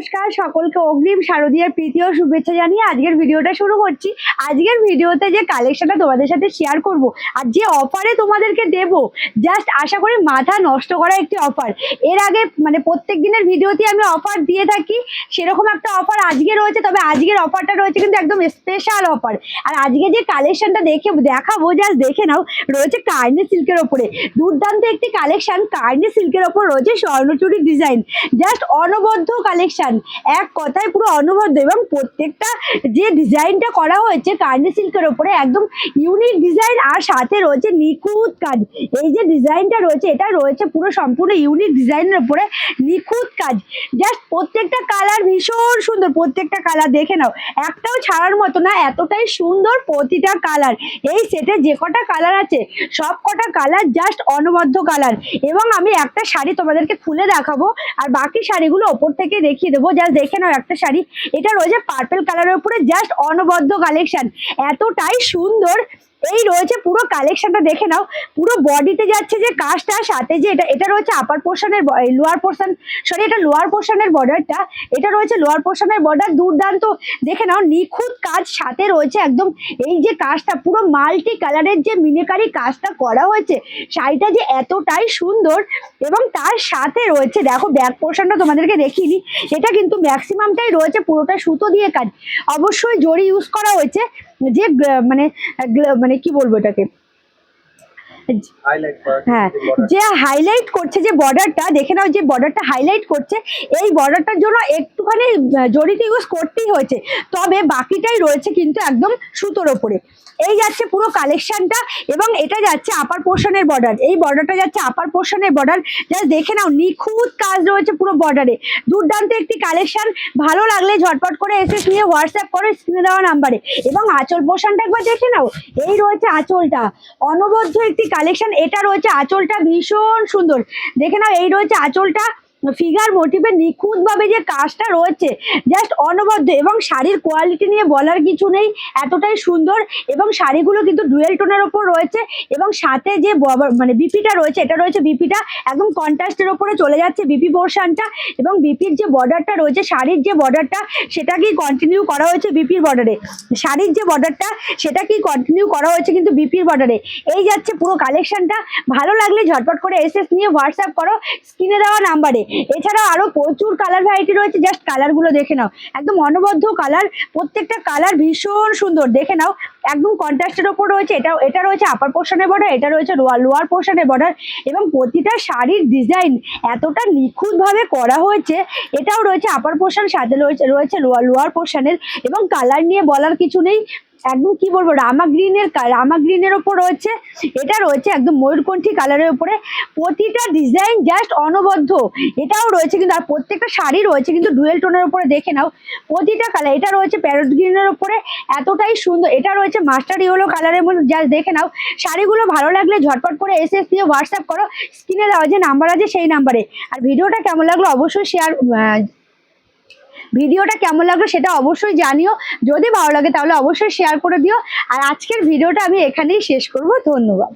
নমস্কার সকলকে অগ্রিম শারদীয়ার প্রীতি ও শুভেচ্ছা জানিয়ে আজকের ভিডিওটা শুরু করছি। আজকের ভিডিওতে যে কালেকশনটা তোমাদের সাথে শেয়ার করব আর যে অফারে তোমাদেরকে দেব, জাস্ট আশা করি মাথা নষ্ট করা একটি অফার। এর আগে মানে প্রত্যেক দিনের ভিডিওতে আমি অফার দিয়ে থাকি, সেরকম একটা অফার আজকে রয়েছে। তবে আজকের অফারটা রয়েছে কিন্তু একদম স্পেশাল অফার। আর আজকে যে কালেকশনটা দেখাবো, জাস্ট দেখে নাও। রয়েছে কার্নি সিল্কের ওপরে দুর্দান্ত একটি কালেকশন। কার্নি সিল্কের ওপর রয়েছে স্বর্ণচুরি ডিজাইন, জাস্ট অনবদ্য কালেকশন, এক কথায় পুরো অনবদ্য। এবং প্রত্যেকটা যে ডিজাইনটা করা হয়েছে কার্নি সিল্কের ওপরে একদম ইউনিক ডিজাইন, আর সাথে রয়েছে নিখুঁত কাজ। এই যে ডিজাইনটা রয়েছে এটা রয়েছে পুরো সম্পূর্ণ ইউনিক ডিজাইনের উপরে নিখুঁত কাজ। জাস্ট প্রত্যেকটা কালার ভীষণ সুন্দর, প্রত্যেকটা কালার দেখে নাও, একটাও ছাড়ার মতো না, এতটাই সুন্দর প্রতিটা কালার। এই সেটে যে কটা কালার আছে সব কটা কালার জাস্ট অনবদ্য কালার। এবং আমি একটা শাড়ি তোমাদেরকে খুলে দেখাবো আর বাকি শাড়িগুলো ওপর থেকে দেখিয়ে দেবো। জাস্ট দেখে নাও একটা শাড়ি, এটা রয়েছে পার্পল কালারের উপরে, জাস্ট অনবদ্য কালেকশন, এতটাই সুন্দর। এই রয়েছে পুরো কালেকশনটা দেখে নাও, পুরো বডিতে যাচ্ছে যে কাজটা, সাথে যে এটা রয়েছে আপার পোর্শনের লোয়ার পোর্শন, সরি এটা লোয়ার পোর্শনের বর্ডারটা, এটা রয়েছে লোয়ার পোর্শনের বর্ডার। দুর্দান্ত দেখে নাও, নিখুঁত কাজ, সাথে রয়েছে একদম এই যে কাজটা পুরো মাল্টি কালারের যে মিনাকারি কাজটা করা হয়েছে, শাড়িটা যে এতটাই সুন্দর। এবং তার সাথে রয়েছে দেখো ব্যাক পোর্শনটা তোমাদেরকে দেখিয়ে দিই, এটা কিন্তু ম্যাক্সিমামটাই রয়েছে পুরোটা সুতো দিয়ে কাজ, অবশ্যই জরি ইউজ করা হয়েছে। যে মানে কি বলবো এটাকে, হ্যাঁ যে হাইলাইট করছে যে বর্ডারটা, দেখে নাও যে বর্ডারটা হাইলাইট করছে, এই বর্ডারটার জন্য একটুখানি জরিতে ইউজ করতেই হয়েছে, তবে বাকিটাই রয়েছে কিন্তু একদম সুতোর ওপরে। এই যাচ্ছে পুরো কালেকশনটা, এবং এটা যাচ্ছে আপার পোর্শনের বর্ডার, এই বর্ডারটা যাচ্ছে আপার পোর্শনের বর্ডার। জাস্ট দেখে নাও নিখুঁত কাজ রয়েছে পুরো বর্ডারে, দুর্দান্ত একটি কালেকশন। ভালো লাগলে ঝটপট করে এসে নিয়ে হোয়াটসঅ্যাপ করো স্ক্রিনে দেওয়া নাম্বারে। এবং আঁচল পোর্শনটা একবার দেখে নাও, এই রয়েছে আঁচলটা, অনবদ্য একটি কালেকশন। এটা রয়েছে আঁচলটা ভীষণ সুন্দর, দেখে নাও এই রয়েছে আঁচলটা, ফিগার মোটিভে নিখুঁত ভাবে যে কাজটা রয়েছে জাস্ট অনবদ্য। এবং শাড়ির কোয়ালিটি নিয়ে বলার কিছু নেই, এতটাই সুন্দর। এবং শাড়িগুলো কিন্তু ডুয়েল টোনের ওপর রয়েছে, এবং সাথে যে মানে বিপিটা রয়েছে, এটা রয়েছে বিপিটা একদম কন্ট্রাস্টের ওপরে চলে যাচ্ছে বিপি পোর্শনটা। এবং বিপির যে বর্ডারটা রয়েছে, শাড়ির যে বর্ডারটা সেটাকেই কন্টিনিউ করা হয়েছে বিপির বর্ডারে, শাড়ির যে বর্ডারটা সেটাকেই কন্টিনিউ করা হয়েছে কিন্তু বিপির বর্ডারে। এই যাচ্ছে পুরো কালেকশনটা। ভালো লাগলে ঝটপট করে এসএস নিয়ে হোয়াটসঅ্যাপ করো স্ক্রিনে দেওয়া নাম্বারে। এছাড়াও আরো প্রচুর কালার ভ্যারাইটি রয়েছে, জাস্ট কালারগুলো দেখে নাও, একদম অনবদ্য কালার, প্রত্যেকটা কালার ভীষণ সুন্দর। দেখে নাও একদম কন্ট্রাস্টের ওপর রয়েছে, এটা রয়েছে আপার পোর্শনের বর্ডার, এটা রয়েছে লোয়ার পোর্শনের বর্ডার। এবং প্রতিটা শাড়ির ডিজাইন এতটা নিখুঁত ভাবে করা হয়েছে, এটাও রয়েছে আপার পোর্শন, সাথে রয়েছে লোয়ার পোর্শনের। এবং কালার নিয়ে বলার কিছু নেই, একদম কি বলবো রামা গ্রিনের ওপর রয়েছে, এটা রয়েছে একদম ময়ূরকণ্ঠী কালারের উপরে। প্রতিটা ডিজাইন জাস্ট অনবদ্য, এটাও রয়েছে কিন্তু। আর প্রত্যেকটা শাড়ি রয়েছে কিন্তু ডুয়েল টোনের উপরে, দেখে নাও প্রতিটা কালার। এটা রয়েছে প্যারট গ্রিনের উপরে, এতটাই সুন্দর। এটা রয়েছে মাস্টার ইয়েলো কালারের মধ্যে, জাস্ট দেখে নাও। শাড়িগুলো ভালো লাগলে ঝটপট করে এসএস দিয়ে হোয়াটসঅ্যাপ করো স্ক্রিনে দেওয়া যে নাম্বার আছে সেই নাম্বারে। আর ভিডিওটা কেমন লাগলো অবশ্যই সেটা অবশ্যই জানিও, যদি ভালো লাগে তাহলে অবশ্যই শেয়ার করে দিও। আর আজকের ভিডিওটা আমি এখানেই শেষ করব, ধন্যবাদ।